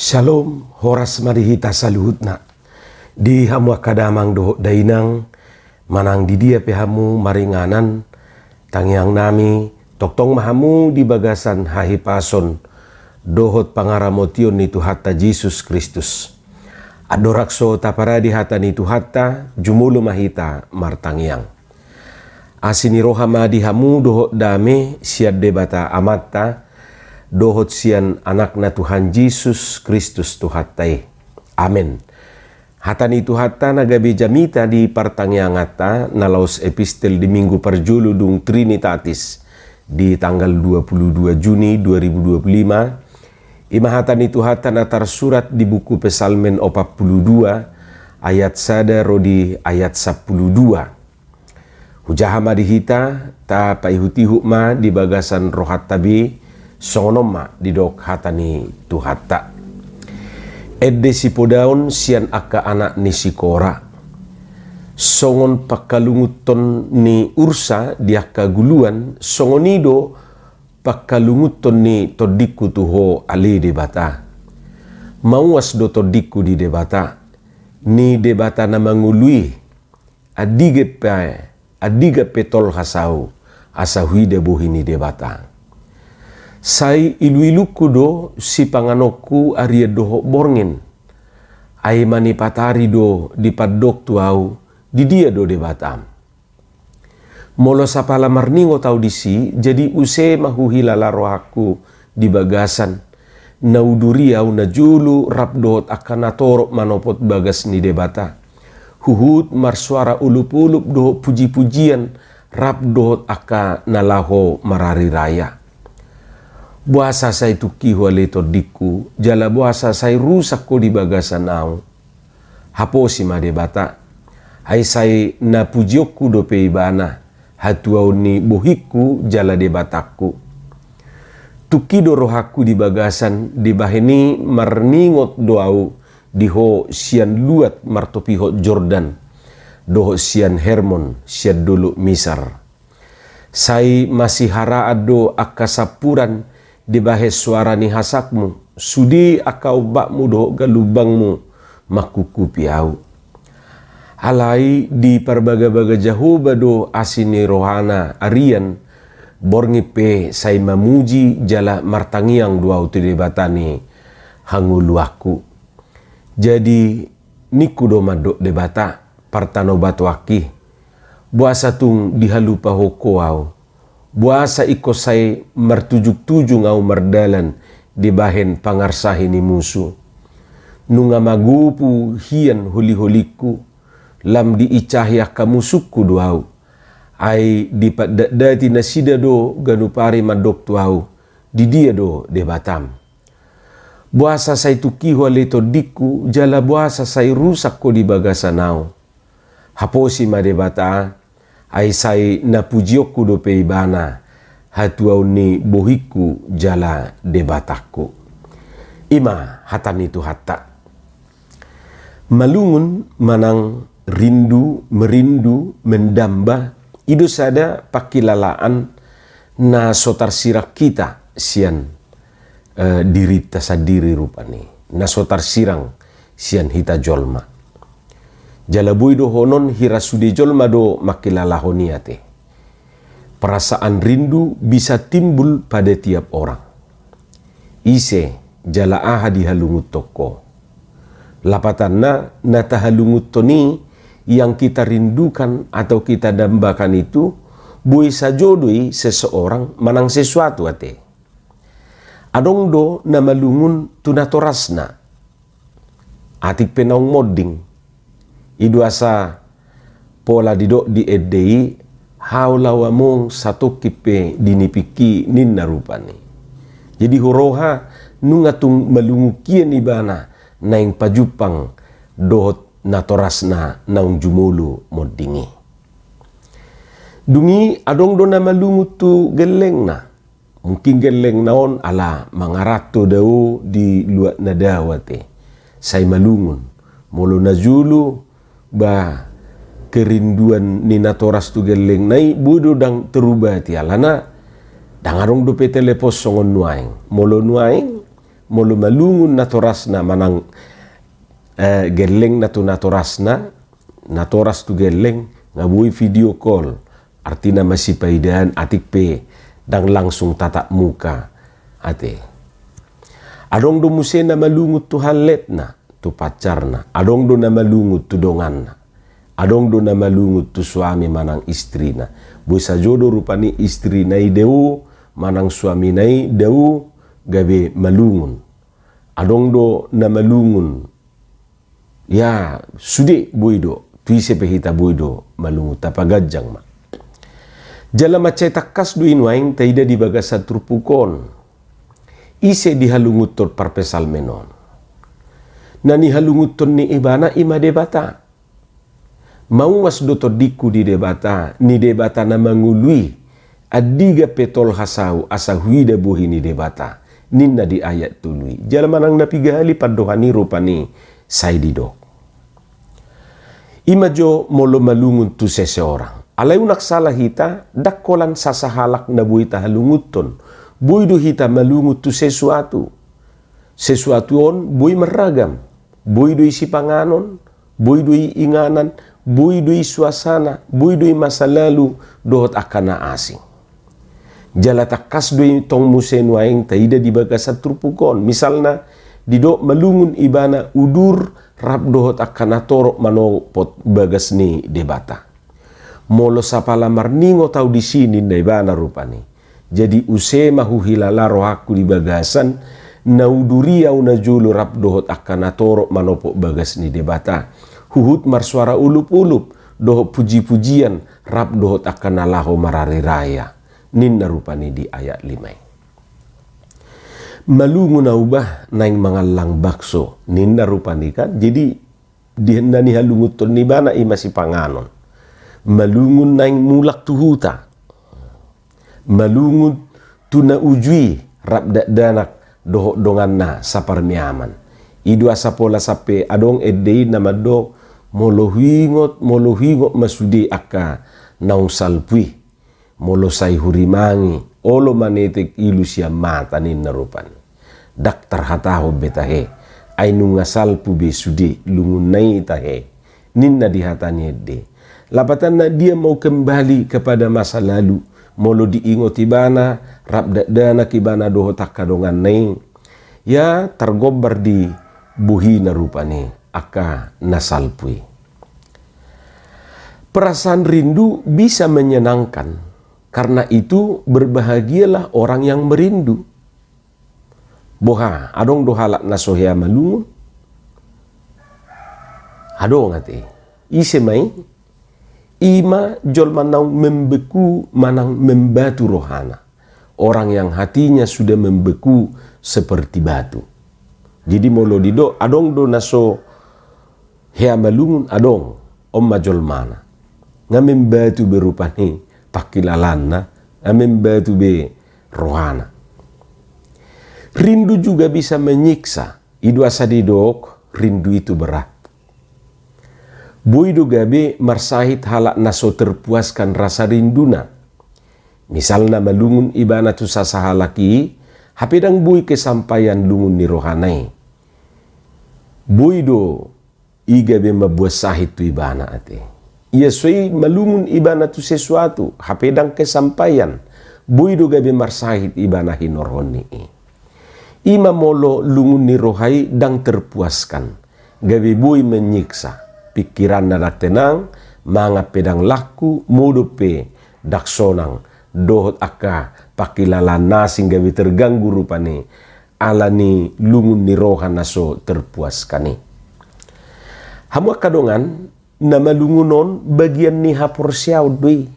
Shalom, horas marihita saluhutna. Di hamu akadamang doho dainang, manang di dia pehamu maringanan, tangyang nami, toktong mahamu di bagasan hahipason, dohot pangaramotion ni Tuhata Jesus Kristus. Adorakso taparadi hata ni Tuhata, jumulu mahita martangyang. Asini rohama di hamu dohot dame, siad debata amata, dohot sian anakna Tuhan Yesus Kristus Tuhatai. Amin. Hatani Tuhata nagabi jamita di partangyangata nalaus epistel di minggu perjulu dung Trinitatis di tanggal 22 Juni 2025. Hatani Tuhata natar surat di buku Pesalmen 42 ayat sada rodi ayat 12. Hujahama dihita ta paihuti hukma di bagasan rohat tabi sonoma di dok hatani Tuhata. Edde si podaun sian aka anak ni sikora. Songon pakalunguton ni ursa diaka guluan songonido pakalunguton ni todiku tuho ali debata. Mauas do todiku di debata. Ni debata na mangului adiga petol hasau asahui debohi ni debata. Sai iluiluku do si panganoku aria doho borngin. Ai mani patari do di padok tuau di dia do debatam. Molo sapala marningo tau disi jadi use mahuhilala rohaku di bagasan. Nauduri au na julu rap dohot akan natorok manopot bagas ni debata. Huhut marsuara ulup-ulup dohot puji-pujian rap dohot aka nalaho marari raya. Buasa say tuki huale todiku, jala buasa say rusak ko di bagasan au. Hapo si madebata, ay say napujiokku do peibana, hatuau ni bohiku jala debataku. Tuki do rohaku di bagasan, di baheni marningot doau, diho sian luat martopiho Jordan, doho sian Hermon, sian dulu misar. Say masih haraad do akasapuran, dibahe suara ni hasakmu, sudi akau bakmu do galubangmu, makuku piau. Alai di parbaga-baga jahuba do asini rohana arian, borngi pe say mamuji jala martangiang duau tu debatani hanguluaku. Jadi niku do madok debata partano batwaki, buasa tung dihalupa hoko au. Buasa iko say martujuk-tujuk au mardalan di bahen pangarsahi ni musuh. Nunga magupu hian huli-huliku lam diicahi aka musuhku duau. Ai di padadati nasida do ganupari madok tuau di dia do debatam. Buasa say tukiho leto diku jala buasa say rusak ko di bagasanau. Haposi madebata ai say napujiokku do peibana hatuau ni bohiku jala debataku. Ima hatani Tuhata. Malungun manang rindu, merindu, mendamba, ido sada pakilalaan na sotar sirak kita sian diri tasadiri rupani. Na sotar sirang sian hita jolma. Jalabui do honon hirasude jolma do makilalahoniate. Perasaan rindu bisa timbul pada tiap orang. Ise jala aha dihalungut toko. Lapatanna natahalungut toni yang kita rindukan atau kita dambakan itu bui sajodoi seseorang manang sesuatu ate. Adong do namalungun tunatorasna. Atik penaung modding. Iduasa pola didok di edei haulawamong satu kipe dinipiki ninna rupani. Jadi horoha nungatung malungukian ibana naing pajupang dohot natorasna naung jumulu moddingi. Dungi adong do na malungut tu geleng na. Mungkin geleng naon ala mangarato dao di luat nadawate. Say malungun molo najulu ba kerinduan ni natoras tu geleng nai budo dang terubah ti alana dangarong do pe telepos songon nuaing molo nuaing molo malungun na torasna manang geleng na tu natorasna, natoras tu geleng ngabui video call, artina masipaidan atik pe dang langsung tatap muka ate. Adong do muse na malungut tu haletna tu pacarna, adong do na malungut tu donganna, adong do na malungut tu suami manang istrina. Busa jodoh rupani istri nai deu manang suami nai deu gabe malungun. Adong do na malungun ya sude boido tuise pehita boido malungu tapagajang ma. Jala macetak kas duin waing taida di bagasa trupukon. Ise dihalungutor parpesal menon. Nani halungutor ni ibana ima debata. Mau mas dotor diku di debata, ni debata na mangului adiga petol hasau asahui de buhi ni debata. Ninna di ayat tului. Jala manang napigali padohani rupani saididok. Imajo molo malungun tu seseorang. Alay unak salah hita, dakkolan sasahalak na buita halunguton. Buido hita malungut tu sesuatu. Sesuatu on, bui meragam. Buido isi panganon, buido inganan, buido suasana, buido masa lalu, dohot akana asing. Jala takas doi tong musen waing taida di bagasa trupukon. Misalna, didok malungun ibana udur rap dohot akana torok manopot bagas ni debata. Molo sapala marningo tau di sini na ibana rupani. Jadi use mahu hilalaro aku di bagasan na uduria una julu rap dohot akana torok manopot bagas ni debata. Huhut marsuara ulup-ulup dohot puji-pujian rap dohot akana laho marari raya. Ninna rupani di ayat 5. Malungun na ubah naing mangalang bakso ninna rupani kan. Jadi dihendani halunguton ni bana imasi panganon. Malungun naing mulak tuhuta. Malungun tuna ujui rap danak dohok dongan na saparmiaman. Idu asapola sape adong edei nama do molohingot masudi akka naung salpui. Molo say hurimangi olo manetek ilusya mata ninna rupani. Daktar hataho betahe ay nungasal pu be sudi lungunai tahe ninna dihatani de. Lapatan na dia mau kembali kepada masa lalu, molo diingot ibana rap dana kibana doho takadongan nai ya tergobar di buhi na rupani aka nasalpui. Perasaan rindu bisa menyenangkan. Karena itu berbahagialah orang yang merindu. Boha, adong dohalak nasohya malungun. Adong ate. Ise mai, ima jol manang membeku manang membatu rohana. Orang yang hatinya sudah membeku seperti batu. Jadi molo dido, adong do naso hea malungun adong, omma jol mana. Ngamen batu berupani. Pakilalanna amin batu be rohana. Rindu juga bisa menyiksa. Idu asadidok rindu itu berat. Boido gabe marsahit halak naso terpuaskan rasa rinduna. Misalna malungun ibana tu sasahalaki hapedang bui kesampaian lungun ni rohanai. Boido igabe mabuas sahit tu ibana ate. Ia sui malungun ibana tu sesuatu hapedang kesampaian buido gabe marsahit ibana hinorhoni. Ima molo lungun ni rohai dang terpuaskan gabe bui menyiksa pikiran nadak tenang manga pedang laku modope dak sonang dohot aka pakilalan nasing gabe terganggu rupane alani lungun ni rohan naso terpuaskani. Hamu kadongan nama lungunon bagian ni hapor siaw doi.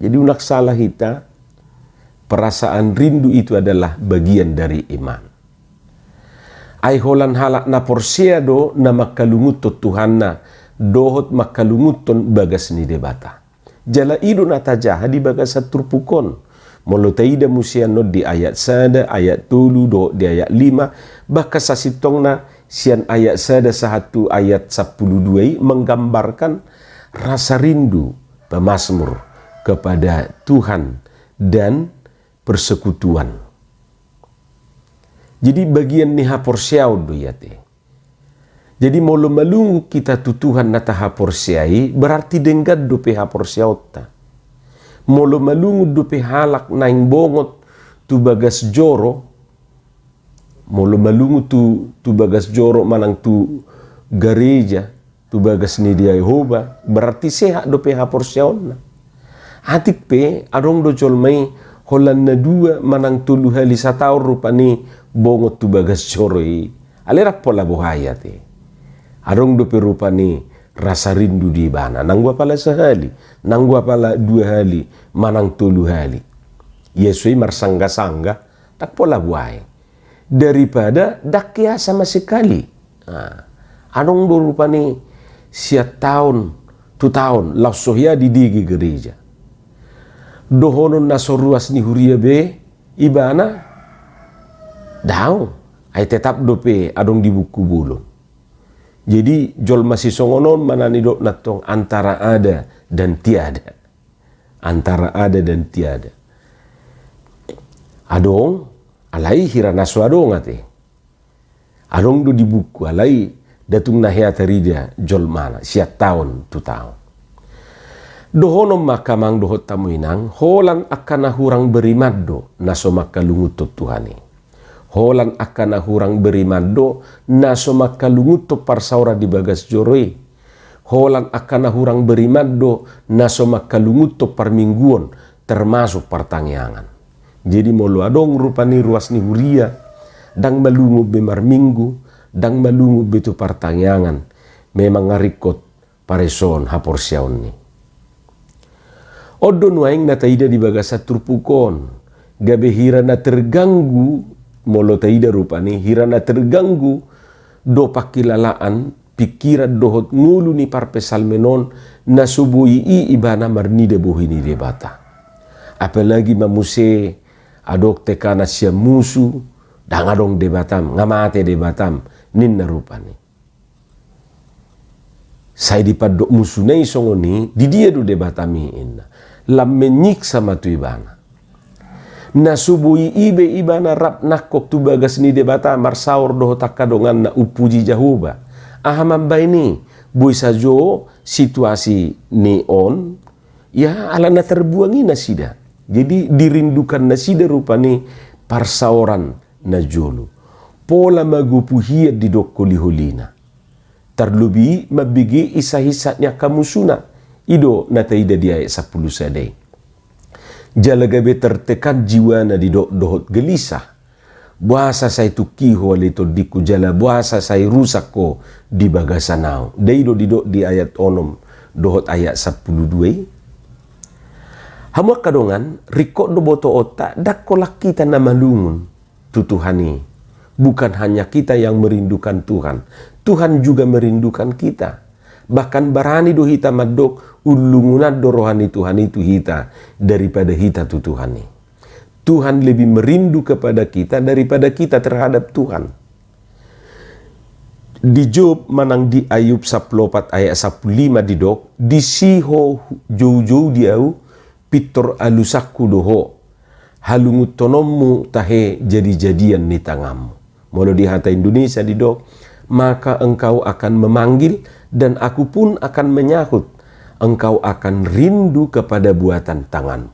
Jadi unak salah hita, perasaan rindu itu adalah bagian dari iman. Ai holan halak na porsiado na makalungutot Tuhanna dohot makalunguton bagas ni debata. Jala idu natajaha di bagas turpukon. Molo taida musiano di ayat sada, ayat tulu, do di ayat 5, bahkan sasitongna sian ayat sada satu ayat 12 menggambarkan rasa rindu pemazmur kepada Tuhan dan persekutuan. Jadi bagian ni hapor siau do ya te. Jadi molo malungu kita tutuhan nata hapor siai berarti denggat do pe hapor siau ta. Molo malungu do pe halak naing bongot tu bagas joro. Molo malungu tu bagas joro manang tu gereja tu bagas ni dia Yehova berarti sehat do pe hapor siau na. Atik pe adong do jolmai holan na dua manang tulu hali sataur rupani bongot tu bagas joro i. Alerak pola bohaya te. Adong do perupani rasa rindu di bana. Nangwa pala sehali, nangwa pala dua hali, manang tulu hali. Yesui marsangga-sangga, tak pola buai. Daripada dakia sama sekali. Adong do rupani siat tahun, tu tahun, lausohya di digi gereja. Dohonon nasoruas ni huria be, ibana, daun. Ay tetap dope adong di buku bulun. Jadi jol masih songonon manani dok natong antara ada dan tiada. Antara ada dan tiada. Adong alai hiranaso adong ate. Adong do di buku alai datung nahya terida jol mana siat tahun tu tahun. Dohonom makamang dohot tamuinang holan akan hurang berimado naso makalungut Tuhani. Holan akan hurang berimado naso makalungut to parsaura di bagas joroi. Holan akan hurang berimado naso makalungut to parmingguon termasuk partangyangan. Jadi molo adong rupani ruas ni huria dang malungu bemar minggu dang malungu betu partangyangan memang ngarikot pareson hapor siaon ni. Odo nuaing na taida di bagas saturpukon gabe hira na terganggu molo taida rupani hirana terganggu do pakilalaan pikiran dohot ngulu ni parpesal menon na subui i ibana marnida bohini debata. Apalagi mamuse adok tekana sia musu dangadong debatam ngamate debatam ninna rupani. Saya dipadok musunai songoni di dia do debatami inna lam menyiksa matu ibana. Na subui ibe ibana rap nakok tu bagas ni debata marsaur doho takadongan na upuji Jahoba. Ahamam baini bui sajo situasi ni on ya ala na terbuangi nasida. Jadi dirindukan nasida rupani parsauran na jolo. Pola magupuhiat di dokko liholina. Terlubi mabigi isa-hisatnya kamusuna. Ido na taida di ayat 10 sadai. Jalagabe tertekan jiwa na di dohot gelisah. Buasa saya tukiho alito diku jala buasa saya rusak ko di bagasanao. Daido di ayat onom dohot ayat 12. Hamuak kadongan rikok do boto otak dakolak kita na malungun tutuhani. Bukan hanya kita yang merindukan Tuhan. Tuhan juga merindukan kita. Bahkan barani do hita madok ulungunat do rohani Tuhan itu hita daripada hita tu Tuhani. Tuhan lebih merindu kepada kita daripada kita terhadap Tuhan. Di Job manang di Ayub 14 ayat 15 di dok disiho jauh-jauh diau pitor alusakku doho halungut tonommu tahe jadi-jadian ni tangamu. Molo di hata Indonesia di dok maka engkau akan memanggil dan aku pun akan menyahut. Engkau akan rindu kepada buatan tanganmu.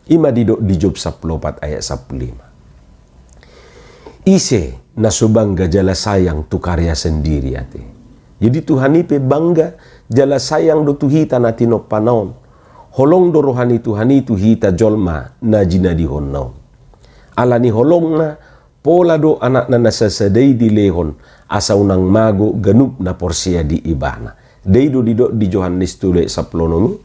Ima di Job 14 ayat 15. Ise naso bangga jala sayang tu karya sendiri ate. Jadi Tuhan ipe bangga jala sayang do tuhita natino panaon. Holong do rohani Tuhan itu hita jolma na jina di honnaon. Alani holong na pola do anak na nasasadai di lehon asa unang mago ganup na porsia di ibana. Deido di Yohanes tule saplonomi.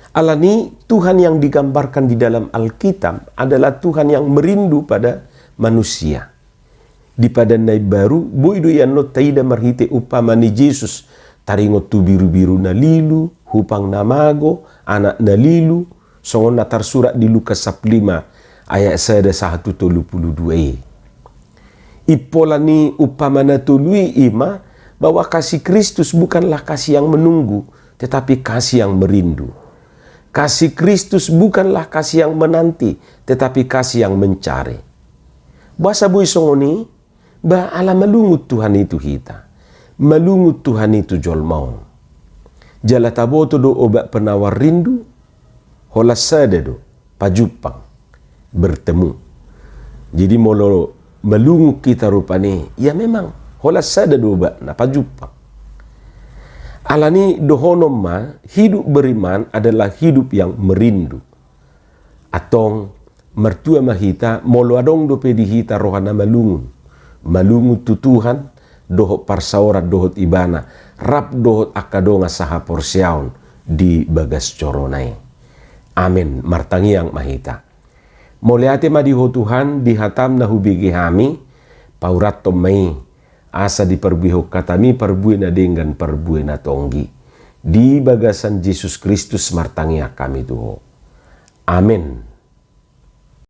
Alani Tuhan yang digambarkan di dalam Alkitab adalah Tuhan yang merindu pada manusia. Di pada nai baru boido yang no taida marhite upama ni Yesus taringot tu biru-biru na lilu, hupang namago, anak na lilu, songon na tersurat di Lukas 15 ayat 1:32. Ipolani upama na tului ima bahwa kasih Kristus bukanlah kasih yang menunggu, tetapi kasih yang merindu. Kasih Kristus bukanlah kasih yang menanti, tetapi kasih yang mencari. Basa bui songoni, ba ala malungut Tuhan itu hita. Malungut Tuhan itu jol maun. Jala taboto do obat penawar rindu, hola sada do, pajupang, bertemu. Jadi molo malungut kita rupani, ya memang, hola sada do obat na pajupang. Alani dohonom ma, hidup beriman adalah hidup yang merindu. Atong mertua mahita molo adong do pedi hita rohana malungun tu Tuhan dohot parsaorat dohot ibana rap dohot akadonga saha porsiaon di bagas coronai. Amin martangiang mahita moleate madiho Tuhan dihatam na hubigi hami paurat tomai asa diperbiho katami perbuena dengan perbuena tonggi di bagasan Yesus Kristus martangia kami tuho. Amin.